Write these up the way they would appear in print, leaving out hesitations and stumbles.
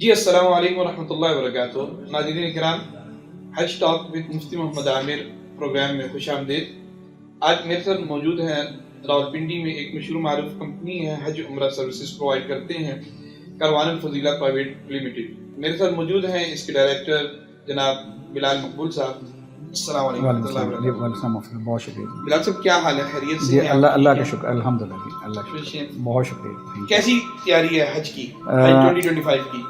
جی السلام علیکم ورحمۃ اللہ وبرکاتہ. ناظرین کرام، حج ٹاک ود مفتی محمد عامر پروگرام میں خوش آمدید. آج میرے ساتھ موجود ہیں راولپنڈی میں ایک مشہور معروف کمپنی ہے، حج عمرہ سروسز پرووائڈ کرتے ہیں، کاروان الفضیلہ پرائیویٹ لمیٹڈ. میرے ساتھ موجود ہیں اس کے ڈائریکٹر جناب بلال مقبول صاحب. السلام علیکم ورحمۃ اللہ وبرکاتہ. بہت شکریہ بلال صاحب، کیا حال ہے؟ خیریت سے جی؟ ہیں؟ اللہ کا شکر، الحمدللہ جی، اللہ کا شکر، بہت شکریہ. کیسی تیاری ہے حج کی، حج 2025 کی؟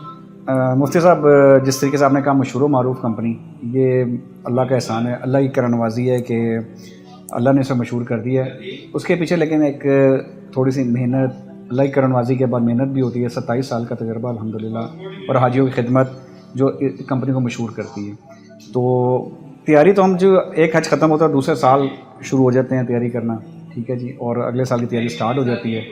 مفتی صاحب، جس طریقے سے آپ نے کہا مشہور و معروف کمپنی، یہ اللہ کا احسان ہے، اللہ کی کرم نوازی ہے کہ اللہ نے اسے مشہور کر دیا ہے. اس کے پیچھے لیکن ایک تھوڑی سی محنت، اللہ کی کرم نوازی کے بعد محنت بھی ہوتی ہے. 27 سال کا تجربہ الحمدللہ، اور حاجیوں کی خدمت جو کمپنی کو مشہور کرتی ہے. تو تیاری تو ہم جو ایک حج ختم ہوتا ہے دوسرے سال شروع ہو جاتے ہیں تیاری کرنا، ٹھیک ہے جی، اور اگلے سال کی تیاری سٹارٹ ہو جاتی ہے.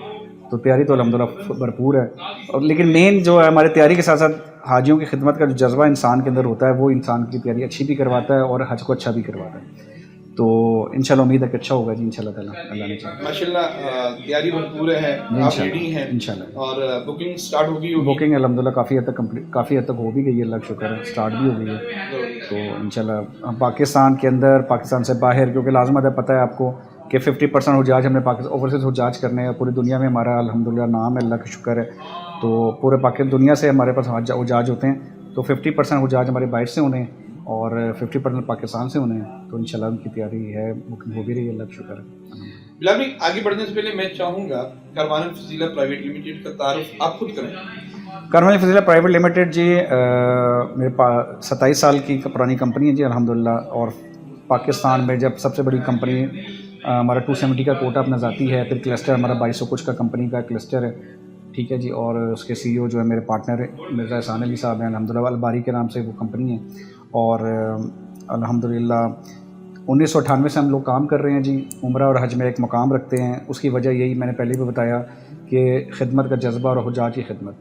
تو تیاری تو الحمدللہ بھرپور ہے. اور لیکن مین جو ہے ہمارے تیاری کے ساتھ ساتھ حاجیوں کی خدمت کا جو جذبہ انسان کے اندر ہوتا ہے، وہ انسان کی تیاری اچھی بھی کرواتا ہے اور حج کو اچھا بھی کرواتا ہے. تو انشاءاللہ امید ہے کہ اچھا ہوگا جی، انشاءاللہ تعالیٰ، اللہ نے چاہا. ماشاءاللہ تیاری بھرپور ہے، آپ ریڈی ہیں انشاءاللہ. اور بکنگ سٹارٹ ہوگی؟ بکنگ الحمدللہ کافی حد تک ہو بھی گئی ہے، اللہ کا شکر ہے، سٹارٹ بھی ہو گئی ہے. تو انشاءاللہ ہم پاکستان کے اندر، پاکستان سے باہر، کیونکہ لازمت ہے، پتہ ہے آپ کو کہ 50% حجاج ہم نے اوورسیز حجاج کرنے ہیں. پوری دنیا میں ہمارا الحمدللہ نام ہے، اللہ کا شکر ہے. تو پورے دنیا سے ہمارے پاس حجاج ہوتے ہیں. تو 50% حجاج ہمارے باہر سے ہونے ہیں اور 50% پاکستان سے ہونے ہیں. تو انشاءاللہ ان کی تیاری ہے، بکنگ ہو بھی رہی ہے، اللہ کا شکر ہے. بلال بھائی، آگے بڑھنے سے پہلے میں چاہوں گا کاروان الفضیلہ پرائیویٹ لمیٹڈ کا تعارف آپ خود کریں. کاروان الفضیلہ پرائیویٹ لمیٹڈ جی میرے پاس 27 سال کی پرانی کمپنی ہے جی الحمدللہ. اور پاکستان میں جب سب سے بڑی کمپنی ہمارا 270 کا کوٹا اپنا ذاتی ہے، پھر کلسٹر ہمارا 2200 کچھ کا کمپنی کا کلسٹر ہے، ٹھیک ہے جی. اور اس کے CEO جو ہے میرے پارٹنر مرزا احسان علی صاحب ہیں الحمدللہ، الباری کے نام سے وہ کمپنی ہے. اور الحمدللہ 1998 سے ہم لوگ کام کر رہے ہیں جی. عمرہ اور حج میں ایک مقام رکھتے ہیں. اس کی وجہ یہی میں نے پہلے بھی بتایا کہ خدمت کا جذبہ اور حجاج کی خدمت،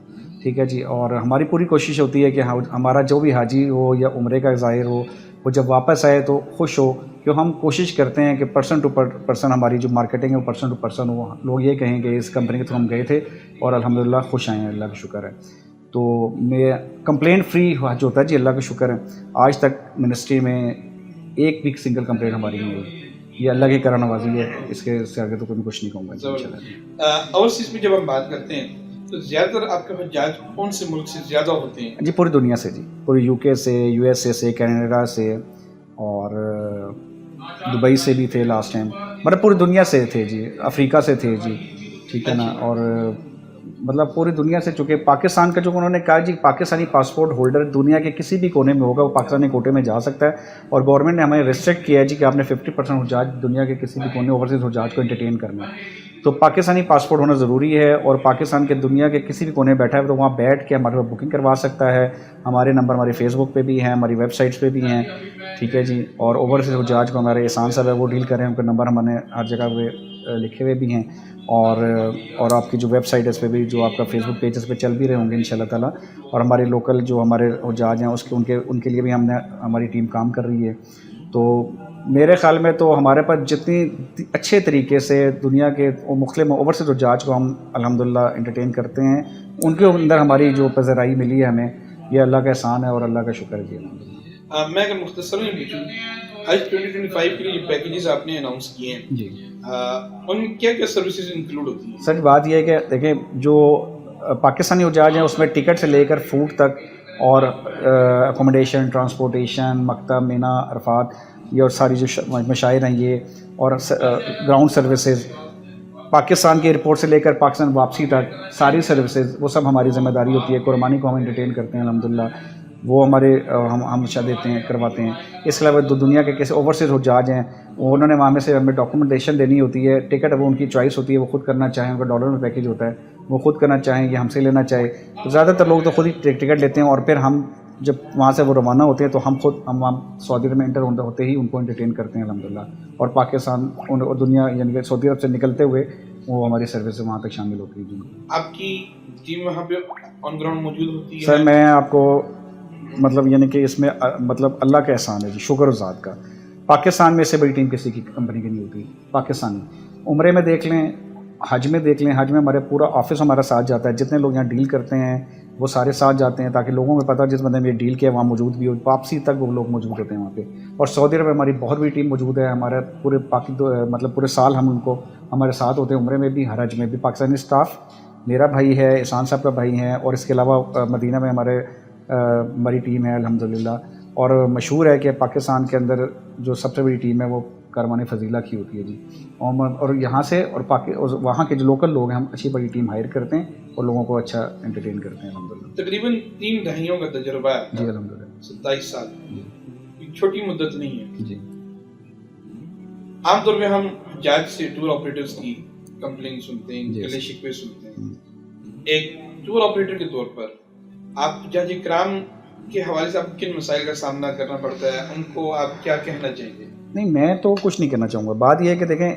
ٹھیک ہے جی. اور ہماری پوری کوشش ہوتی ہے کہ ہمارا جو بھی حاجی ہو یا عمرے کا ظاہر ہو، وہ جب واپس آئے تو خوش ہو. کہ ہم کوشش کرتے ہیں کہ پرسن ٹو پرسن ہماری جو مارکیٹنگ ہے وہ پرسن ٹو پرسن ہو. لوگ یہ کہیں کہ اس کمپنی کے تھرو ہم گئے تھے اور الحمدللہ خوش آئے ہیں، اللہ کا شکر ہے. تو میں کمپلین فری حج ہوتا ہے جی، اللہ کا شکر ہے. آج تک منسٹری میں ایک بھی سنگل کمپلین ہماری نہیں ہوئی. یہ اللہ کی کرم نوازی ہے، اس کے سے آگے تو کوئی کچھ نہیں کہوں گا. اوورسیز میں جب ہم بات کرتے ہیں تو زیادہ تر آپ کے حجاج کون سے ملک سے زیادہ ہوتے ہیں؟ جی پوری دنیا سے جی، پوری UK سے، USA سے، کینیڈا سے، اور دبئی سے بھی تھے لاسٹ ٹائم. مطلب پوری دنیا سے تھے جی، افریقہ سے تھے جی، ٹھیک ہے نا. اور مطلب پوری دنیا سے، چونکہ پاکستان کا جو انہوں نے کہا جی پاکستانی پاسپورٹ ہولڈر دنیا کے کسی بھی کونے میں ہوگا وہ پاکستانی کوٹے میں جا سکتا ہے. اور گورنمنٹ نے ہمیں ریسٹرکٹ کیا ہے جی کہ آپ نے 50% حجاج دنیا کے کسی بھی کونے اوورسیز حجاج کو انٹرٹین کرنا ہے. تو پاکستانی پاسپورٹ ہونا ضروری ہے. اور پاکستان کے دنیا کے کسی بھی کونے بیٹھا ہے تو وہاں بیٹھ کے ہمارے پاس بکنگ کروا سکتا ہے. ہمارے نمبر ہماری فیس بک پہ بھی ہیں، ہماری ویب سائٹس پہ بھی ہیں، ٹھیک ہے جی. اور اوورسیز حجاج کو ہمارے احسان صاحب ہے وہ ڈیل کر رہے ہیں، ان کے نمبر ہم نے ہر جگہ پہ لکھے ہوئے بھی ہیں. اور آپ کی جو ویب سائٹ ہے اس پہ بھی، جو آپ کا فیس بک پیجز پہ چل بھی رہے ہوں گے انشاءاللہ تعالیٰ. اور ہمارے لوکل جو ہمارے حجاج ہیں ان کے لیے بھی ہماری ٹیم کام کر رہی ہے. تو میرے خیال میں تو ہمارے پاس جتنی اچھے طریقے سے دنیا کے مختلف اوورسیز حجاج کو ہم الحمدللہ انٹرٹین کرتے ہیں، ان کے اندر ہماری جو پذیرائی ملی ہے ہمیں، یہ اللہ کا احسان ہے اور اللہ کا شکر ہے. میں اگر مختصر میں پوچھوں، حج 2025 کے لیے جو پیکیجز آپ نے اناؤنس کیے ہیں جی، ان میں کیا کیا سروسز انکلوڈ ہوتی ہیں؟ سر بات یہ ہے کہ دیکھیں، جو پاکستانی حجاج ہیں اس میں ٹکٹ سے لے کر فوڈ تک اور اکوموڈیشن، ٹرانسپورٹیشن، مکتب، مینا، عرفات، یہ اور ساری جو مشاعر ہیں یہ، اور گراؤنڈ سروسز، پاکستان کے ایئرپورٹ سے لے کر پاکستان واپسی تک ساری سروسز، وہ سب ہماری ذمہ داری ہوتی ہے. قربانی کو ہم انٹرٹین کرتے ہیں الحمدللہ، وہ ہمارے ہم ہمیشہ دیتے ہیں، کرواتے ہیں. اس کے علاوہ دنیا کے کیسے اوورسیز حجاج ہیں، انہوں نے وہاں میں سے ہمیں ڈاکومنٹیشن دینی ہوتی ہے. ٹکٹ وہ ان کی چوائس ہوتی ہے، وہ خود کرنا چاہیں، ان کا ڈالر میں پیکیج ہوتا ہے، وہ خود کرنا چاہیں یا ہم سے لینا چاہے. تو زیادہ تر لوگ تو خود ہی ٹکٹ لیتے ہیں. اور پھر ہم جب وہاں سے وہ روانہ ہوتے ہیں تو ہم وہاں سعودی عرب میں انٹر ہوتے ہی ان کو انٹرٹین کرتے ہیں الحمدللہ. اور پاکستان اور دنیا یعنی کہ سعودی عرب سے نکلتے ہوئے وہ ہماری سروس وہاں تک شامل ہوتی ہے. آپ کی ٹیم وہاں پہ آن گراؤنڈ موجود ہوتی ہے؟ سر میں آپ کو مطلب یعنی کہ اس میں مطلب اللہ کا احسان ہے جی، شکر و ذات کا. پاکستان میں سے بڑی ٹیم کسی کی کمپنی کی نہیں ہوتی پاکستانی. عمرے میں دیکھ لیں، حج میں دیکھ لیں، حج میں ہمارے پورا آفس ہمارا ساتھ جاتا ہے. جتنے لوگ یہاں ڈیل کرتے ہیں وہ سارے ساتھ جاتے ہیں تاکہ لوگوں کو پتہ جس بندے میں ڈیل کیا وہاں موجود بھی ہو, واپسی تک وہ لوگ موجود ہوتے ہیں وہاں پہ. اور سعودی عرب میں ہماری بہت بڑی ٹیم موجود ہے. ہمارے پورے مطلب پورے سال ہم ان کو ہمارے ساتھ ہوتے ہیں, عمرے میں بھی حج میں بھی. پاکستانی اسٹاف میرا بھائی ہے, احسان صاحب کا بھائی ہیں, اور اس کے علاوہ مدینہ میں ہماری ٹیم ہے الحمدللہ. اور مشہور ہے کہ پاکستان کے اندر جو سب سے بڑی ٹیم ہے وہ کاروان فضیلہ کی ہوتی ہے جی. اور یہاں سے اور وہاں کے جو لوکل لوگ ہیں ہم اچھی بڑی ٹیم ہائر کرتے ہیں اور لوگوں کو اچھا انٹرٹین کرتے ہیں الحمدللہ. تقریباً 3 دہائیوں کا تجربہ ہے جی الحمدللہ. 27 سال ایک چھوٹی مدت نہیں ہے جی. عام طور پہ ہم حجاج سے ٹور آپریٹرز کی کمپلین سنتے ہیں, جی. گلے شکوے سنتے ہیں. ایک ٹور آپریٹر کے طور پر آپ حجاج کرام کے حوالے سے آپ کن مسائل کا سامنا کرنا پڑتا ہے, ان کو آپ کیا کہنا چاہیں گے؟ نہیں, میں تو کچھ نہیں کہنا چاہوں گا. بات یہ ہے کہ دیکھیں,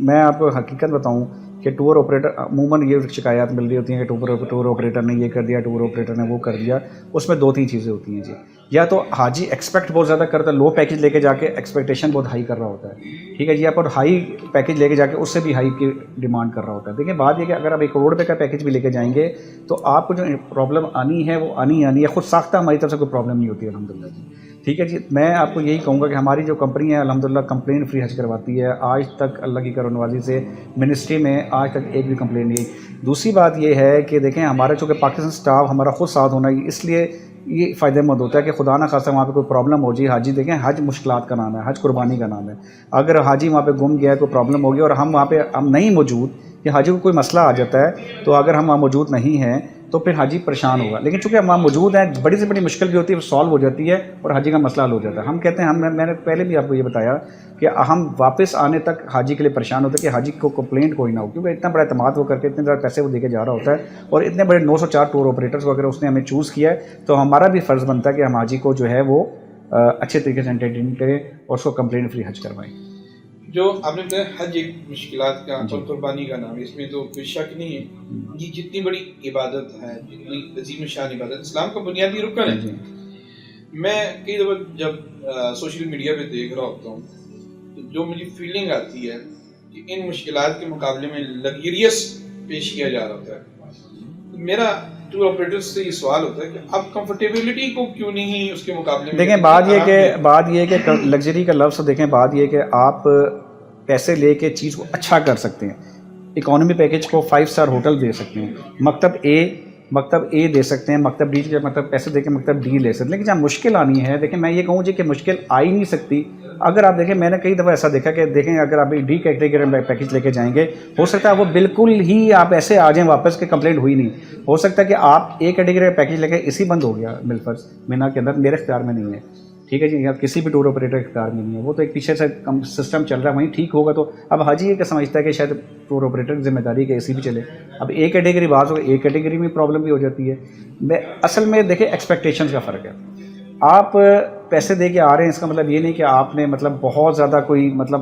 میں آپ کو حقیقت بتاؤں کہ ٹور آپریٹر عموماً یہ شکایات مل رہی ہوتی ہیں کہ ٹور آپریٹر نے یہ کر دیا, ٹور آپریٹر نے وہ کر دیا. اس میں 2-3 چیزیں ہوتی ہیں جی. یا تو حاجی ایکسپیکٹ بہت زیادہ کرتا ہے, لو پیکج لے کے جا کے ایکسپیکٹیشن بہت ہائی کر رہا ہوتا ہے, ٹھیک ہے جی. آپ اور ہائی پیکج لے کے جا کے اس سے بھی ہائی کی ڈیمانڈ کر رہا ہوتا ہے. دیکھیں بات یہ کہ اگر آپ 1 کروڑ روپے کا پیکج بھی لے کے جائیں گے تو آپ کو جو پرابلم آنی ہے وہ آنی ہے. خود ساختہ ہماری طرف سے کوئی پرابلم نہیں ہوتی الحمدللہ جی, ٹھیک ہے جی. میں آپ کو یہی کہوں گا کہ ہماری جو کمپنی ہے الحمدللہ کمپلین فری حج کرواتی ہے. آج تک اللہ کی کرم نوازی سے منسٹری میں آج تک ایک بھی کمپلین نہیں. دوسری بات یہ ہے کہ دیکھیں ہمارا چونکہ پاکستان سٹاف ہمارا خود ساتھ ہونا ہے, اس لیے یہ فائدہ مند ہوتا ہے کہ خدا نہ خاصہ وہاں پہ کوئی پرابلم ہو جائے. حاجی دیکھیں حج مشکلات کا نام ہے, حج قربانی کا نام ہے. اگر حاجی وہاں پہ گم گیا ہے, کوئی پرابلم ہوگی اور ہم وہاں پہ ہم نہیں موجود, کہ حاجی کو کوئی مسئلہ آ جاتا ہے تو اگر ہم وہاں موجود نہیں ہیں تو پھر حاجی پریشان ہوگا. لیکن چونکہ ہم وہاں موجود ہیں, بڑی سے بڑی مشکل بھی ہوتی ہے وہ سالو ہو جاتی ہے اور حاجی کا مسئلہ حل ہو جاتا ہے. ہم کہتے ہیں میں نے پہلے بھی آپ کو یہ بتایا کہ ہم واپس آنے تک حاجی کے لیے پریشان ہوتے ہیں کہ حاجی کو کمپلینٹ کوئی نہ ہو, کیونکہ اتنا بڑا اعتماد وہ کر کے اتنے زیادہ پیسے وہ دے کے جا رہا ہوتا ہے اور اتنے بڑے 904 ٹور آپریٹرز وغیرہ اس نے ہمیں چوز کیا ہے. تو ہمارا بھی فرض بنتا ہے کہ ہم حاجی کو جو ہے وہ اچھے طریقے سے انٹرٹین کریں اور اس کو کمپلینٹ فری حج کروائیں. جو آپ نے بتایا حج ایک مشکلات کا اور قربانی کا نام ہے, اس میں تو کوئی شک نہیں ہے. یہ جتنی بڑی عبادت ہے, جتنی عظیم شان عبادت, اسلام کا بنیادی رکن ہے. میں کئی دفعہ جب سوشل میڈیا پہ دیکھ رہا ہوتا ہوں تو جو مجھے فیلنگ آتی ہے کہ ان مشکلات کے مقابلے میں لگزریس پیش کیا جا رہا ہوتا ہے. میرا ٹور آپریٹر سے یہ سوال ہوتا ہے کہ آپ کمفرٹیبلٹی کو کیوں نہیں اس کے مقابلے میں دیکھیں. بات یہ کہ لگژری کا لفظ دیکھیں, بات یہ کہ آپ پیسے لے کے چیز کو اچھا کر سکتے ہیں. اکانومی پیکج کو 5 اسٹار ہوٹل دے سکتے ہیں, مکتب اے دے سکتے ہیں, مکتب ڈی کے مطلب پیسے دے کے مکتب ڈی لے سکتے ہیں. لیکن جہاں مشکل آنی ہے, دیکھیں میں یہ کہوں جی کہ مشکل آ ہی نہیں سکتی. اگر آپ دیکھیں, میں نے کئی دفعہ ایسا دیکھا کہ دیکھیں اگر آپ ڈی کیٹیگری میں پیکج لے کے جائیں گے, ہو سکتا ہے وہ بالکل ہی آپ ایسے آ جائیں واپس کہ کمپلینٹ ہوئی نہیں. ہو سکتا ہے کہ آپ اے کیٹیگری میں پیکج لے کے اسی بند ہو گیا بالفرض مینا کے اندر, میرے اختیار میں نہیں ہے, ٹھیک ہے جی, یا کسی بھی ٹور آپریٹر کے اختیار میں نہیں ہے. وہ تو ایک پیچھے سے سسٹم چل رہا ہے, وہیں ٹھیک ہوگا. تو اب حاجی یہ کہ سمجھتا ہے کہ شاید ٹور آپریٹر کی ذمہ داری کہ اسی بھی چلے. اب اے کیٹیگری بعض ہو, اے کیٹیگری میں پرابلم بھی ہو جاتی ہے. اصل میں دیکھیں ایکسپیکٹیشنز کا فرق ہے. آپ پیسے دے کے آ رہے ہیں, اس کا مطلب یہ نہیں کہ آپ نے مطلب بہت زیادہ کوئی مطلب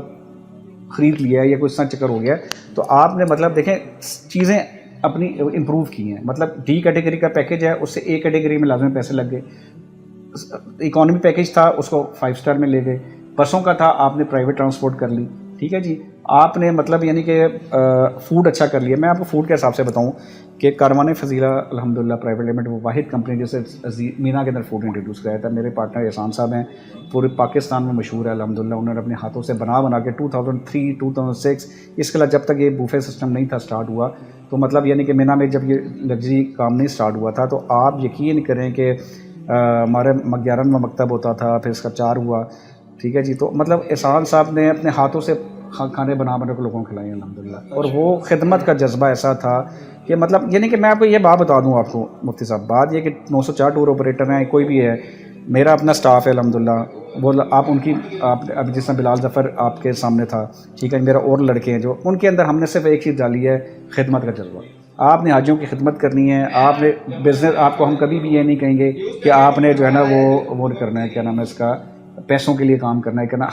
خرید لیا ہے یا کوئی سن چکر ہو گیا. تو آپ نے مطلب دیکھیں چیزیں اپنی امپروو کی ہیں. مطلب ڈی کیٹیگری کا پیکج ہے, اس سے اے کیٹیگری میں لازمی پیسے لگ گئے. اکانومی پیکج تھا, اس کو 5 اسٹار میں لے گئے. بسوں کا تھا, آپ نے پرائیویٹ ٹرانسپورٹ کر لی, ٹھیک ہے جی. آپ نے مطلب یعنی کہ فوڈ اچھا کر لیا. میں آپ کو فوڈ کے حساب سے بتاؤں کہ کاروان فضیلہ الحمدللہ پرائیویٹ لمیٹڈ وہ واحد کمپنی جیسے مینا کے اندر فوڈ انٹروڈیوس کرایا تھا. میرے پارٹنر احسان صاحب ہیں, پورے پاکستان میں مشہور ہے الحمدللہ. انہوں نے اپنے ہاتھوں سے بنا کے 2003 2006 اس کے علاوہ جب تک یہ بوفے سسٹم نہیں تھا اسٹارٹ ہوا, تو مطلب یعنی کہ مینا میں جب یہ لگژری کام نہیں اسٹارٹ ہوا تھا, تو آپ یقین کریں کہ ہمارے 11واں مکتب ہوتا تھا, پھر اس کا 4 ہوا, ٹھیک ہے جی. تو مطلب احسان صاحب نے اپنے ہاتھوں سے کھانے بنا کے لوگوں کو کھلائے الحمدللہ. اور وہ خدمت کا جذبہ ایسا تھا کہ مطلب یعنی کہ میں آپ کو یہ بات بتا دوں آپ کو مفتی صاحب, بات یہ کہ 904 ٹور آپریٹر ہیں, کوئی بھی ہے, میرا اپنا سٹاف ہے الحمدللہ. وہ آپ ان کی اب جس طرح بلال ظفر آپ کے سامنے تھا, ٹھیک ہے, میرا اور لڑکے ہیں جو, ان کے اندر ہم نے صرف ایک چیز ڈالی ہے, خدمت کا جذبہ. آپ نے حاجیوں کی خدمت کرنی ہے. آپ نے بزنس, آپ کو ہم کبھی بھی یہ نہیں کہیں گے کہ آپ نے جو ہے نا وہ کرنا ہے, کیا نام ہے اس کا, پیسوں کے لیے کام کرنا ہے, کرنا.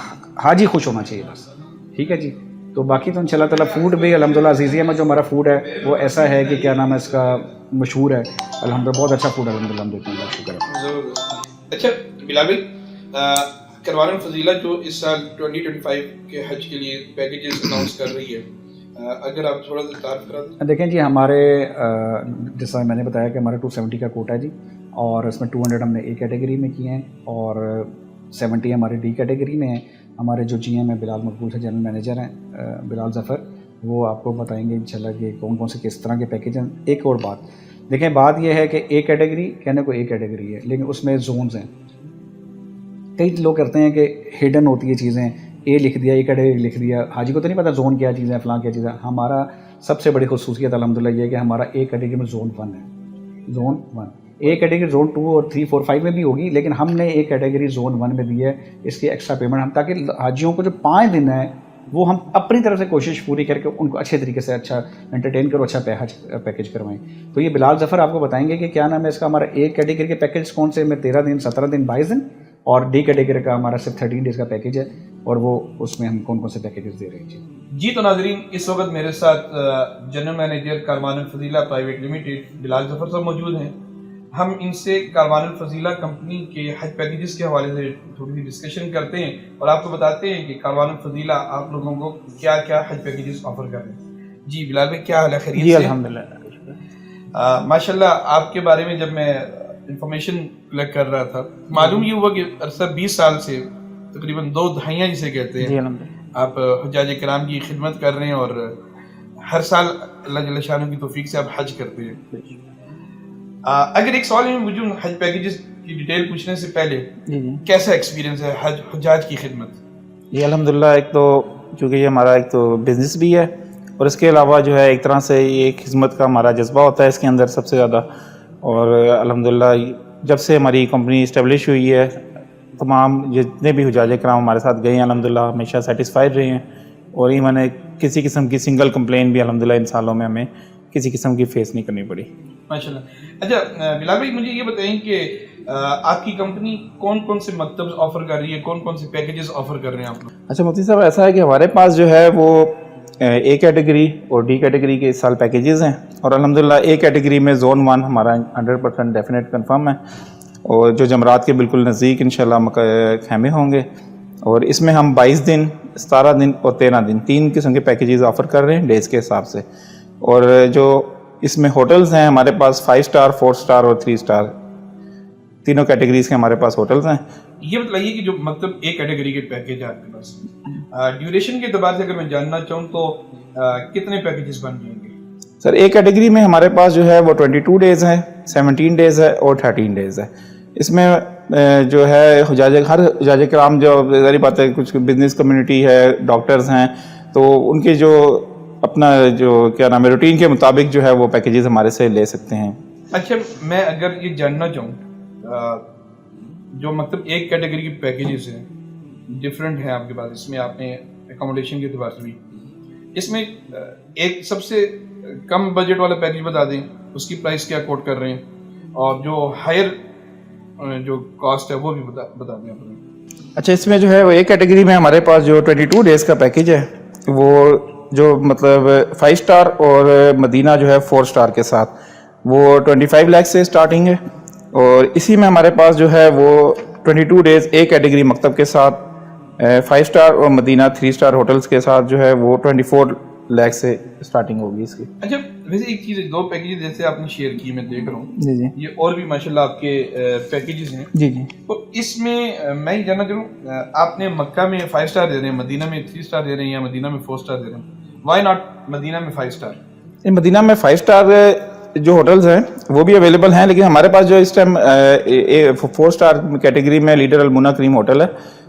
حاجی خوش ہونا چاہیے بس, ٹھیک ہے جی. تو باقی تو انشاءاللہ تعالیٰ فوڈ بھی الحمدللہ عزیزیہ میں جو ہمارا فوڈ ہے وہ ایسا ہے کہ کیا نام ہے اس کا, مشہور ہے الحمدللہ. بہت اچھا فوڈ الحمدللہ ہم دیتے ہیں, بہت شکر ہے. اچھا بلال بھائی, کاروان فضیلہ جو اس سال 2025 کے حج کے لیے پیکیجز اناؤنس کر رہی ہے, اگر آپ تھوڑا سا تعارف کرا دیں. دیکھیں جی ہمارے جیسا میں نے بتایا کہ ہمارا 270 کا کوٹا ہے جی, اور اس میں 200 ہم نے اے کیٹیگری میں کیے ہیں اور 70 ہمارے ڈی کیٹیگری میں ہیں. ہمارے جو جی ایم ہیں بلال مقبول سے جنرل مینیجر ہیں بلال ظفر, وہ آپ کو بتائیں گے انشاءاللہ کہ کون کون سے کس طرح کے پیکیج ہیں. ایک اور بات دیکھیں, بات یہ ہے کہ اے کیٹیگری کہنے کو اے کیٹیگری ہے لیکن اس میں زونز ہیں. کئی لوگ کرتے ہیں کہ ہڈن ہوتی ہے چیزیں, اے لکھ دیا, اے کیٹیگری لکھ دیا, حاجی کو تو نہیں پتہ زون کیا چیز ہے, فلاں کیا چیز ہے. ہمارا سب سے بڑی خصوصیت الحمدللہ یہ ہے کہ ہمارا اے کیٹیگری میں زون 1 ہے, زون 1. اے کیٹیگری زون 2 اور 3 4 5 میں بھی ہوگی, لیکن ہم نے اے کیٹیگری زون 1 میں دی ہے. اس کی ایکسٹرا پیمنٹ ہم تاکہ حاجیوں کو جو 5 دن ہے وہ ہم اپنی طرف سے کوشش پوری کر کے ان کو اچھے طریقے سے اچھا انٹرٹین کرو, اچھا پیکیج کروائیں. تو یہ بلال ظفر آپ کو بتائیں گے کہ کیا نام ہے اس کا. ہمارا اے کیٹیگری کے پیکیج کون سے میں 13 دن 17 دن 22 دن, اور ڈی کیٹیگری کا ہمارا صرف 13 ڈیز کا پیکیج ہے, اور وہ اس میں ہم کون کون سے پیکیجز دے رہے ہیں. جی تو ناظرین, اس وقت میرے ساتھ جنرل مینیجر کاروان الفضیلہ پرائیویٹ لمیٹڈ بلال ظفر صاحب موجود ہیں. ہم ان سے کاروان الفضیلہ کمپنی کے حج پیکیجز کے حوالے سے تھوڑی سی ڈسکشن کرتے ہیں اور آپ کو بتاتے ہیں کہ کاروان الفضیلہ آپ لوگوں کو کیا کیا حج پیکیجز آفر کر رہے ہیں. جی بلال بھائی, کیا حال ہے, خیریت سے؟ جی الحمدللہ. ماشاءاللہ آپ کے بارے میں جب میں انفارمیشن کلیکٹ کر رہا تھا, معلوم یہ ہوا کہ عرصہ 20 سال سے تقریباً 2 دہائیاں جسے کہتے جی ہیں الحمدللہ. آپ حجاج کرام کی خدمت کر رہے ہیں اور ہر سال اللہ جل شانہ کی توفیق سے آپ حج کرتے ہیں. اگر ایک سوال میں مجھے حج پیکیجز کی ڈیٹیل پوچھنے سے پہلے جی جی کیسا ایکسپیرینس ہے حجاج کی خدمت؟ جی الحمدللہ. ایک تو چونکہ یہ ہمارا ایک تو بزنس بھی ہے, اور اس کے علاوہ جو ہے ایک طرح سے یہ ایک خدمت کا ہمارا جذبہ ہوتا ہے اس کے اندر سب سے زیادہ. اور الحمدللہ جب سے ہماری کمپنی اسٹیبلش ہوئی ہے, تمام جتنے بھی حجاج کرام ہمارے ساتھ گئے ہیں الحمدللہ ہمیشہ سیٹسفائیڈ رہے ہیں, اور یہ میں نے کسی قسم کی سنگل کمپلین بھی الحمدللہ ان سالوں میں ہمیں کسی قسم کی فیس نہیں کرنی پڑی. ماشاءاللہ. اچھا بلال بھائی, مجھے یہ بتائیں کہ آپ کی کمپنی کون کون سے مکتب آفر کر رہی ہے, کون کون سے پیکیجز آفر کر رہے ہیں آپ لوگ؟ اچھا مفتی صاحب, ایسا ہے کہ ہمارے پاس جو ہے وہ اے کیٹیگری اور ڈی کیٹیگری کے اس سال پیکیجز ہیں, اور الحمدللہ اے کیٹیگری میں زون 1 ہمارا 100% ڈیفینیٹ کنفرم ہے, اور جو جمرات کے بالکل نزدیک انشاءاللہ خیمے ہوں گے. اور اس میں ہم 22 دن 17 دن اور 13 دن 3 قسم کے پیکیجز آفر کر رہے ہیں ڈیز کے حساب سے. اور جو اس میں ہوٹلز ہیں ہمارے پاس 5 اسٹار 4 اسٹار اور 3 اسٹار تینوں کیٹیگریز کے ہمارے پاس ہوٹلز ہیں. یہ بتائیے کہ جو مکتب اے کیٹیگری کے پیکیج ہے آپ کے پاس, ڈیوریشن کے اعتبار سے اگر میں جاننا چاہوں تو کتنے پیکیجز بن جائیں گے؟ سر اے کیٹیگری میں ہمارے پاس جو ہے وہ 22 ڈیز ہے, 17 ڈیز ہے اور 13 ڈیز ہے. اس میں جو ہے ہر حجاج کرام جو ظاہری بات ہے کچھ بزنس کمیونٹی ہے, ڈاکٹرز ہیں, تو ان کے جو اپنا جو کیا نام ہے روٹین کے مطابق جو ہے وہ پیکیجز ہمارے سے لے سکتے ہیں. اچھا میں اگر یہ جاننا چاہوں, جو مطلب ایک کیٹیگری کے پیکیجز ہیں ڈفرینٹ ہیں آپ کے پاس, اس میں آپ نے اکاموڈیشن کے اعتبار سے بھی, اس میں ایک سب سے کم بجٹ والا پیکیج بتا دیں, اس کی پرائس کیا کوٹ کر رہے ہیں, اور جو ہائر جو کاسٹ ہے وہ بھی بتا دیں آپ نے. اچھا اس میں جو ہے وہ ایک کیٹیگری میں ہمارے پاس جو 22 ڈیز کا پیکیج ہے وہ جو مطلب 5 اسٹار اور مدینہ جو ہے 4 اسٹار کے ساتھ وہ 25 لاکھ سے اسٹارٹنگ ہے. اور اسی میں ہمارے پاس جو ہے وہ 22 ڈیز ایک کیٹیگری مکتب کے ساتھ 5 اسٹار اور مدینہ 3 اسٹار ہوٹلز کے ساتھ جو ہے وہ 24 لاکھ سے اسٹارٹنگ ہوگی اس کی. اچھا ویسے ایک چیز, 2 پیکیجز جیسے آپ نے شیئر کی میں دیکھ رہا ہوں, جی جی یہ اور بھی ماشاءاللہ آپ کے پیکیجز ہیں. جی جی. تو اس میں میں یہ جاننا چاہوں, آپ نے مکہ میں 5 اسٹار دے رہے ہیں, مدینہ میں 3 اسٹار دے رہے ہیں, یا مدینہ میں 4 اسٹار دے رہے ہیں, وائی ناٹ مدینہ میں 5 اسٹار؟ مدینہ میں 5 اسٹار جو ہوٹلز ہیں وہ بھی اویلیبل ہیں, لیکن ہمارے پاس جو اس ٹائم 4 اسٹار کیٹیگری میں لیڈر المنہ کریم ہوٹل ہے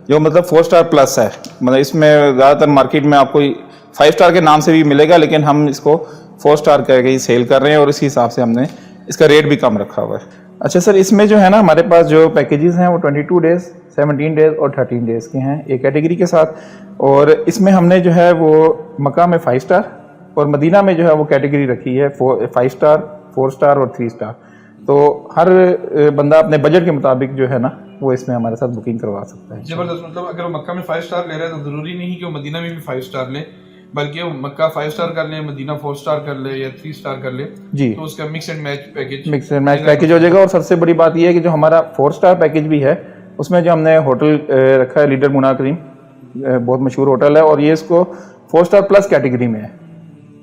جو مطلب 4 اسٹار پلس ہے. مطلب اس میں زیادہ تر مارکیٹ میں آپ کو 5 اسٹار کے نام سے بھی ملے گا, لیکن ہم اس کو 4 اسٹار کر کے سیل کر رہے ہیں, اور اسی حساب سے ہم نے اس کا ریٹ بھی کم رکھا ہوا ہے. اچھا سر, اس میں جو ہے نا ہمارے پاس جو پیکیجز ہیں وہ 22 ڈیز 17 ڈیز اور 13 ڈیز کے ہیں ایک کیٹیگری کے ساتھ. اور اس میں ہم نے جو ہے وہ مکہ میں 5 اسٹار اور مدینہ میں جو ہے وہ کیٹیگری رکھی ہے 5 اسٹار 4 اسٹار اور 3 اسٹار. تو ہر بندہ اپنے بجٹ کے مطابق جو ہے نا وہ اس میں ہمارے ساتھ بکنگ کروا سکتا ہے. زبردست. مطلب اگر وہ مکہ میں 5 اسٹار لے رہا ہے تو ضروری نہیں کہ وہ مدینہ میں بھی 5 اسٹار لے, بلکہ وہ مکہ 5 اسٹار کر لے, مدینہ 4 اسٹار کر لے یا 3 اسٹار کر لے, جی تو اس کا مکس اینڈ میچ پیکیج ہو جائے گا. اور سب سے بڑی بات یہ ہے کہ جو ہمارا 4 اسٹار پیکیج بھی ہے اس میں جو ہم نے ہوٹل رکھا ہے لیڈر منہ کریم, بہت مشہور ہوٹل ہے, اور یہ اس کو 4 اسٹار پلس کیٹیگری میں ہے.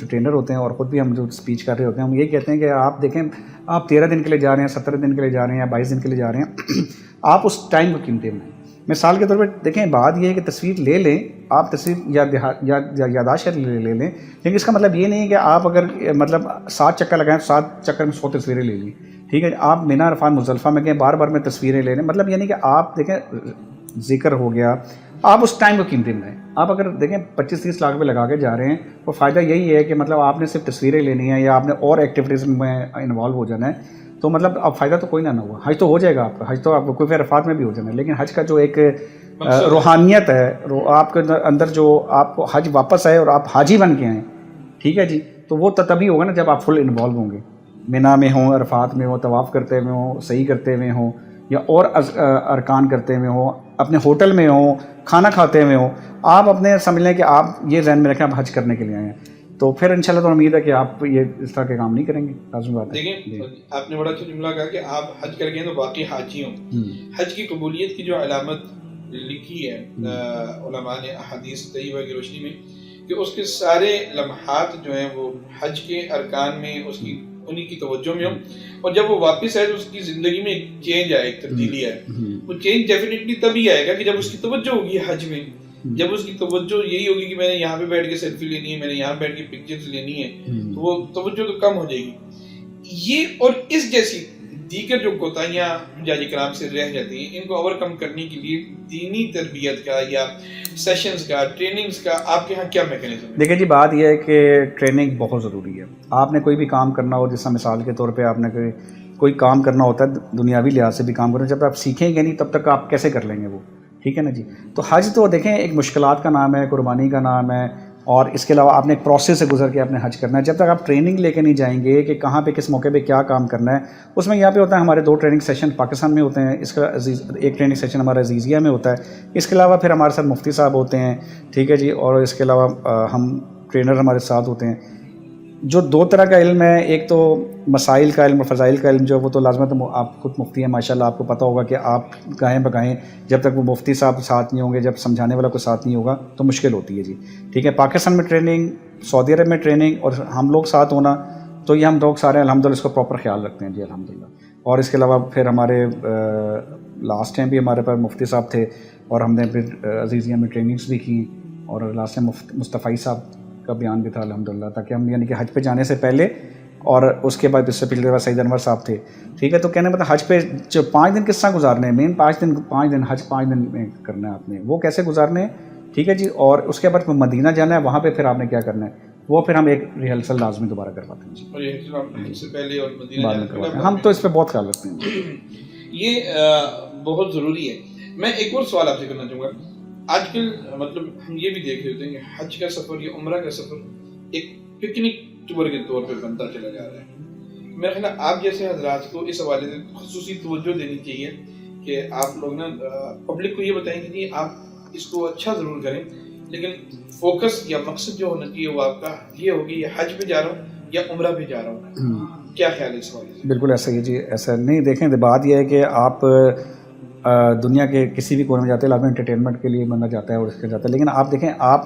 ٹرینر ہوتے ہیں اور خود بھی ہم جو اسپیچ کر رہے ہوتے ہیں، ہم یہ کہتے ہیں کہ آپ دیکھیں آپ 13 دن کے لیے جا رہے ہیں، 17 دن کے لیے جا رہے ہیں یا 22 دن کے لیے جا رے ہیں، آپ اس ٹائم کو قیمتی بنائیں. مثال کے طور پہ دیکھیں، بات یہ ہے کہ تصویر لے لیں آپ، تصویر یا یاداشت لے لیں، لیکن اس کا مطلب یہ نہیں ہے کہ آپ اگر مطلب 7 چکر لگائیں تو 7 چکر میں 100 تصویریں لے لیں. ٹھیک ہے، آپ مینا عرفات مزدلفہ میں گئے، بار بار میں تصویریں لے لیں، مطلب یہ نہیں کہ آپ دیکھیں ذکر ہو گیا، آپ اس ٹائم کو قیمتی بنائیں. آپ اگر دیکھیں 25-30 لاکھ روپے لگا کے جا رہے ہیں، تو فائدہ یہی ہے کہ مطلب آپ نے صرف تصویریں لینی ہیں یا آپ نے اور ایکٹیویٹیز میں انوالو ہو جانا ہے، تو مطلب اب فائدہ تو کوئی نہ ہوا. حج تو ہو جائے گا آپ کا، حج تو آپ کو عرفات میں بھی ہو جانا ہے، لیکن حج کا جو ایک روحانیت ہے، آپ کے اندر جو آپ کو حج واپس آئے اور آپ حاجی بن کے آئیں، ٹھیک ہے جی، تو وہ تبھی ہوگا نا جب آپ فل انوالو ہوں گے، مینا میں ہوں، عرفات میں ہوں، طواف کرتے ہوئے ہوں، صحیح کرتے ہوئے ہوں، یا اور ارکان کرتے ہوئے ہوں، اپنے ہوٹل میں ہوں، کھانا کھاتے ہوئے ہوں. آپ اپنے سمجھ لیں کہ آپ یہ ذہن میں رکھیں آپ حج کرنے کے لیے آئے ہیں، تو پھر انشاءاللہ تو امید ہے کہ آپ یہ اس طرح کے کام نہیں کریں گے. لازمی بات ہے. دیکھیں آپ نے بڑا اچھا جملہ کہا کہ آپ حج کر گئے تو باقی حاجی ہوں. حج کی قبولیت کی جو علامت لکھی ہے علماء نے احادیث طیبہ کی روشنی میں، کہ اس کے سارے لمحات جو ہیں وہ حج کے ارکان میں اس کی انہی کی توجہ میں ہوں، اور جب وہ واپس آئے تو اس کی زندگی میں ایک چینج آئے، ایک تبدیلی آئے. وہ چینج ڈیفینیٹلی تبھی آئے گا کہ جب اس کی توجہ ہوگی حج میں، جب اس کی توجہ یہی ہوگی کہ میں نے یہاں پہ بیٹھ کے سیلفی لینی ہے، میں نے یہاں بیٹھ کے پکچرز لینی ہے، تو وہ توجہ تو کم ہو جائے گی. یہ اور اس جیسی دیگر جو کوتاہیاں حجاج کرام سے رہ جاتی ہیں، ان کو اوور کم کرنے کے لیے دینی تربیت کا یا سیشنز کا، ٹریننگز کا آپ کے ہاں کیا میکینزم ہے؟ دیکھیں جی، بات یہ ہے کہ ٹریننگ بہت ضروری ہے. آپ نے کوئی بھی کام کرنا ہو، جیسا مثال کے طور پہ آپ نے کوئی کام کرنا ہوتا ہے، دنیاوی لحاظ سے بھی کام کرنا، جب آپ سیکھیں گے نہیں تب تک آپ کیسے کر لیں گے وہ، ٹھیک ہے نا جی. تو حج تو دیکھیں ایک مشکلات کا نام ہے، قربانی کا نام ہے، اور اس کے علاوہ آپ نے ایک پروسیس سے گزر کے آپ نے حج کرنا ہے. جب تک آپ ٹریننگ لے کے نہیں جائیں گے کہ کہاں پہ کس موقع پہ کیا کام کرنا ہے، اس میں یہاں پہ ہوتا ہے ہمارے 2 ٹریننگ سیشن پاکستان میں ہوتے ہیں، اس کا ایک ٹریننگ سیشن ہمارا عزیزیہ میں ہوتا ہے. اس کے علاوہ پھر ہمارے ساتھ مفتی صاحب ہوتے ہیں، ٹھیک ہے جی، اور اس کے علاوہ ہم ٹرینر ہمارے ساتھ ہوتے ہیں. جو 2 طرح کا علم ہے، ایک تو مسائل کا علم اور فضائل کا علم، جو وہ تو لازمت آپ خود مفتی ہیں ماشاءاللہ، آپ کو پتہ ہوگا کہ آپ گائیں بگائیں جب تک وہ مفتی صاحب ساتھ نہیں ہوں گے، جب سمجھانے والا کوئی ساتھ نہیں ہوگا تو مشکل ہوتی ہے جی. ٹھیک ہے، پاکستان میں ٹریننگ، سعودی عرب میں ٹریننگ، اور ہم لوگ ساتھ ہونا، تو یہ ہم لوگ سارے الحمدللہ اس کو پراپر خیال رکھتے ہیں جی الحمدللہ. اور اس کے علاوہ پھر ہمارے لاسٹ ٹائم بھی ہمارے پاس مفتی صاحب تھے، اور ہم نے پھر عزیزیہ میں ٹریننگز بھی کی، اور لاسٹ ٹائم مصطفی صاحب کا بیان بھی تھا الحمدللہ، تاکہ ہم یعنی کہ حج پہ جانے سے پہلے اور اس کے بعد اس سے پچھلے سعید انور صاحب تھے. ٹھیک ہے، تو کہنے مطلب حج پہ جو 5 دن کس طرح گزارنے ہیں، مین 5 دن حج 5 دن میں کرنا ہے آپ نے، وہ کیسے گزارنے ہیں، ٹھیک ہے جی. اور اس کے بعد مدینہ جانا ہے، وہاں پہ پھر آپ نے کیا کرنا ہے، وہ پھر ہم ایک ریہرسل لازمی دوبارہ کرواتے ہیں جی. اور یہ سے پہلے اور مدینہ بعد میں کرواتے ہیں، ہم تو اس پہ بہت خیال رکھتے ہیں. یہ بہت ضروری ہے. میں ایک اور سوال آپ سے کرنا چاہوں گا. آج کل مطلب ہم یہ بھی دیکھ رہے ہوتے ہیں کہ حج کا سفر یا عمرہ کا سفر ایک پکنک ٹور کے طور پہ بنتا چلا جا رہا ہے. میرا خیال ہے آپ جیسے حضرات کو اس حوالے سے خصوصی توجہ دینی چاہیے کہ آپ لوگ نا پبلک کو یہ بتائیں کہ جی آپ اس کو اچھا ضرور کریں، لیکن فوکس یا مقصد جو ہونا چاہیے وہ آپ کا یہ ہوگی، یہ حج پہ جا رہا ہوں یا عمرہ پہ جا رہا ہوں. کیا خیال ہے اس حوالے سے؟ بالکل ایسا ہی جی، ایسا نہیں. دیکھیں بات یہ ہے کہ آپ دنیا کے کسی بھی کونے میں جاتے ہیں، لازمی انٹرٹینمنٹ کے لیے بندہ جاتا ہے اور اس کے جاتا ہے، لیکن آپ دیکھیں آپ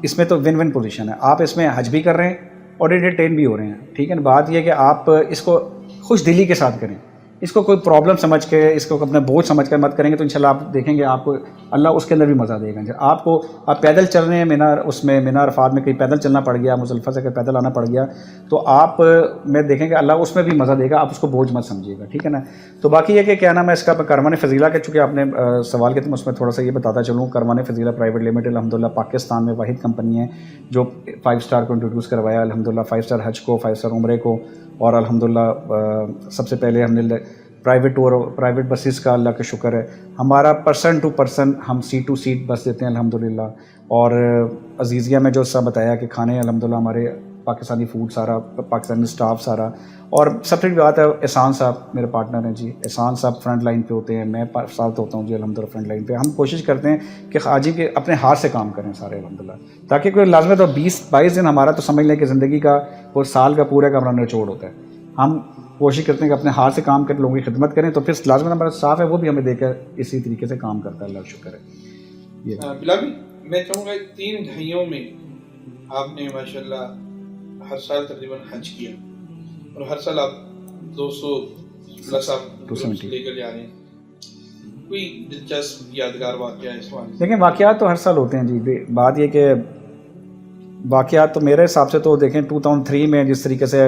اس میں تو ون پوزیشن ہے، آپ اس میں حج بھی کر رہے ہیں اور انٹرٹین بھی ہو رہے ہیں. ٹھیک ہے نا، بات یہ ہے کہ آپ اس کو خوش دلی کے ساتھ کریں، اس کو کوئی پرابلم سمجھ کے، اس کو اپنا بوجھ سمجھ کر مت کریں گے، تو انشاءاللہ آپ دیکھیں گے آپ کو اللہ اس کے اندر بھی مزہ دے گا. آپ کو آپ پیدل چل رہے ہیں مینا عرفات میں کہیں پیدل چلنا پڑ گیا، مزدلفہ سے کہیں پیدل آنا پڑ گیا، تو آپ میں دیکھیں گے اللہ اس میں بھی مزہ دے گا، آپ اس کو بوجھ مت سمجھیے گا. ٹھیک ہے نا. تو باقی یہ کہ کیا نام ہے اس کا کاروان فضیلہ کے، چونکہ آپ نے سوال کیا تو اس میں تھوڑا سا یہ بتاتا چلوں. کاروان فضیلہ پرائیویٹ لمیٹڈ الحمدللہ پاکستان میں واحد کمپنی ہے جو 5 اسٹار کو انٹروڈیوس کروایا الحمدللہ، 5 اسٹار حج کو، 5 اسٹار عمرے کو. اور الحمدللہ سب سے پہلے ہم نے پرائیویٹ ٹور، پرائیویٹ بسیز کا اللہ کا شکر ہے ہمارا پرسن ٹو پرسن ہم سیٹ ٹو سیٹ بس دیتے ہیں الحمدللہ. اور عزیزیہ میں جو سب بتایا کہ کھانے الحمدللہ ہمارے پاکستانی فوڈ سارا، پاکستانی سٹاف سارا. اور سب سے بڑی بات ہے احسان صاحب میرے پارٹنر ہیں جی، احسان صاحب فرنٹ لائن پہ ہوتے ہیں، میں ساتھ ہوتا ہوں جی الحمدللہ فرنٹ لائن پہ. ہم کوشش کرتے ہیں کہ حاجی کے اپنے ہاتھ سے کام کریں سارے الحمدللہ، تاکہ کوئی لازمت ہو 20-22 دن ہمارا تو سمجھ لیں کہ زندگی کا اور سال کا پورے کا ہمارا نچوڑ ہوتا ہے. ہم کوشش کرتے ہیں کہ اپنے ہاتھ سے کام کریں، لوگوں کی خدمت کریں، تو پھر لازمت ہمارا صاف ہے وہ بھی ہمیں دے کر اسی طریقے سے کام کرتا ہے. اللہ کا شکر ہے. بلال میں چاہوں گا 3 دہائیوں میں آپ نے ماشاءاللہ ہر سال تقریباً حج کیا اور ہر سال آپ 200 پلس آپ لے کر جا رہے ہیں. کوئی دلچسپ یادگار واقعہ اس حوالے سے؟ دیکھیں واقعات تو ہر سال ہوتے ہیں جی. بات یہ کہ واقعات تو میرے حساب سے تو دیکھیں 2003 میں جس طریقے سے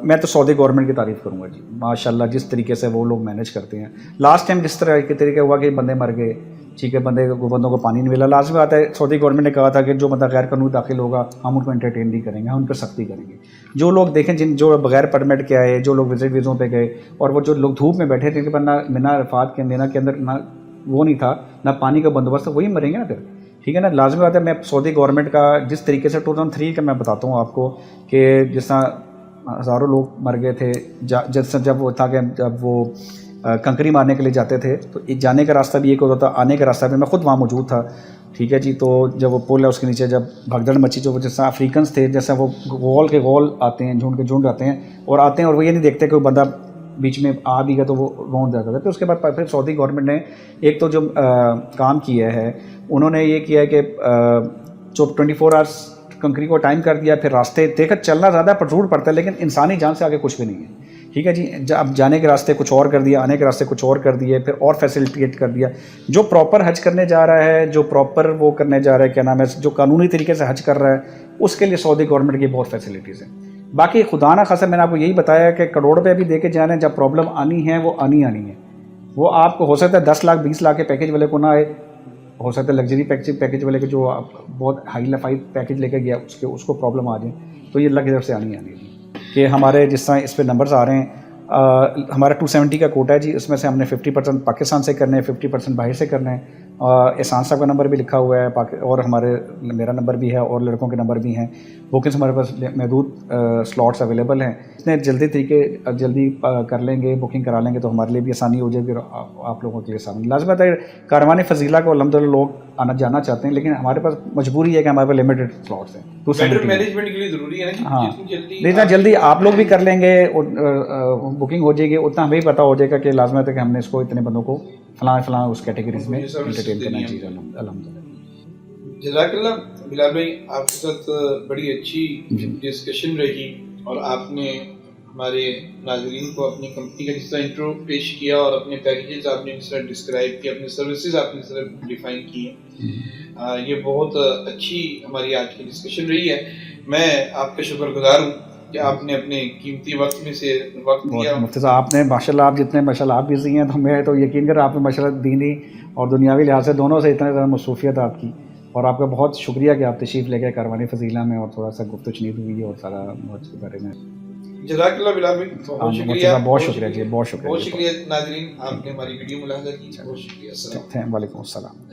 میں تو سعودی گورنمنٹ کی تعریف کروں گا جی. ماشاءاللہ جس طریقے سے وہ لوگ مینیج کرتے ہیں. لاسٹ ٹائم جس طرح کے طریقے ہوا کہ بندے مر گئے, ٹھیک ہے, بندوں کو پانی نہیں ملا. لازمی بات ہے سعودی گورنمنٹ نے کہا تھا کہ جو بندہ غیر قانونی داخل ہوگا ہم ان کو انٹرٹین نہیں کریں گے, ہم ان پر سختی کریں گے. جو لوگ دیکھیں جو بغیر پرمٹ کے آئے, جو لوگ وزٹ ویزوں پہ گئے, اور وہ جو لوگ دھوپ میں بیٹھے تھے کہ مینا عرفات کے مینا کے اندر نہ وہ نہیں تھا نہ پانی کا بندوبست, وہی مریں گے نا پھر, ٹھیک ہے نا. لازمی بات ہے میں سعودی گورنمنٹ کا جس طریقے سے 2003 کا میں بتاتا ہوں آپ کو کہ جس طرح ہزاروں لوگ مر گئے تھے جب وہ تھا کہ جب وہ کنکری مارنے کے لیے جاتے تھے تو جانے کا راستہ بھی ایک ہوتا تھا, آنے کا راستہ بھی, میں خود وہاں موجود تھا, ٹھیک ہے جی. تو جب وہ پل ہے اس کے نیچے جب بھگدڑ مچی, جو جس طرح افریقنس تھے جیسے وہ غول کے غول آتے ہیں, جھنڈ کے جھنڈ آتے ہیں اور وہ یہ نہیں دیکھتے کہ وہ بندہ بیچ میں آ بھی گیا تو وہ رون جاتا تھا. پھر اس کے بعد پھر سعودی گورنمنٹ نے ایک تو جو کام کیا ہے انہوں نے یہ کیا ہے کہ جو 24 آورس کنکری کو ٹائم کر دیا. پھر راستے دیکھ چلنا زیادہ پٹرول پڑتا ہے لیکن انسانی جان سے آگے کچھ بھی نہیں ہے, ٹھیک ہے جی. اب جانے کے راستے کچھ اور کر دیا, آنے کے راستے کچھ اور کر دیے, پھر اور فیسیلیٹیٹ کر دیا. جو پراپر حج کرنے جا رہا ہے, جو پراپر وہ کرنے جا رہا ہے, کیا نام ہے, جو قانونی طریقے سے حج کر رہا ہے, اس کے لیے سعودی گورنمنٹ کی بہت فیسیلیٹیز ہیں. باقی خدا نہ خاصا میں نے آپ کو یہی بتایا کہ کروڑ روپے بھی دے کے جانے, جب پرابلم آنی ہے وہ آنی ہے. وہ آپ کو ہو سکتا ہے 10 لاکھ 20 لاکھ کے پیکیج والے کو نہ آئے, ہو سکتا ہے لگژری پیکیج والے کے جو بہت ہائی فائی پیکیج لے کے گیا اس کو پرابلم آ جائے, تو یہ اللہ کی طرف سے آنی ہے. کہ ہمارے جس طرح اس پہ نمبرز آ رہے ہیں, ہمارا 270 کا کوٹا ہے جی, اس میں سے ہم نے 50% پاکستان سے کرنے ہیں, 50% باہر سے کرنے ہیں. احسان صاحب کا نمبر بھی لکھا ہوا ہے اور میرا نمبر بھی ہے اور لڑکوں کے نمبر بھی ہیں. بکنگس ہمارے پاس محدود سلاٹس اویلیبل ہیں. اتنے جلدی کر لیں گے, بکنگ کرا لیں گے تو ہمارے لیے بھی آسانی ہو جائے گی اور آپ لوگوں کے لیے آسانی. لازمت ہے کاروان فضیلہ کو الحمدللہ لوگ آنا جانا چاہتے ہیں, لیکن ہمارے پاس مجبوری ہے کہ ہمارے پاس لمیٹڈ سلاٹس ہیں. بیٹر مینجمنٹ کے لیے ضروری ہے نا, جتنا جلدی آپ لوگ بھی کر لیں گے بکنگ ہو جائے گی, اتنا ہمیں بھی پتہ ہو جائے گا کہ لازمت ہے کہ ہم نے اس کو اتنے بندوں کو فلاں اس کیٹیگریز میں انٹرٹین کرنا چاہیے. الحمدللہ. جزاک اللہ بلال بھائی, آپ کے ساتھ بڑی اچھی ڈسکشن رہی اور آپ نے ہمارے ناظرین کو اپنی کمپنی کا جس طرح انٹرو پیش کیا اور اپنے پیکیجز آپ نے جس طرح ڈسکرائب کیا, اپنے سروسز آپ نے جس طرح ڈیفائن کی, یہ بہت اچھی ہماری آج کی ڈسکشن رہی ہے. میں آپ کا شکر گزار ہوں کہ آپ نے اپنے قیمتی وقت میں سے وقت دیا. مفتی صاحب آپ نے ماشاءاللہ آپ جتنے ماشاءاللہ آپ بزی ہیں تو میں تو یقین کر آپ نے ماشاءاللہ دینی اور دنیاوی لحاظ سے دونوں سے اتنا زیادہ مصروفیت آپ کی, اور آپ کا بہت شکریہ کہ آپ تشریف لے گئے کاروان فضیلہ میں اور تھوڑا سا گفتگو چنید ہوئی اور سارا بہت کے بارے میں. جزاک اللہ بلال بھائی, بہت شکریہ. بہت شکریہ جی, بہت شکریہ. بہت شکریہ ناظرین, آپ نے ہماری ویڈیو ملاحظہ کی, بہت شکریہ. السلام. وعلیکم السلام.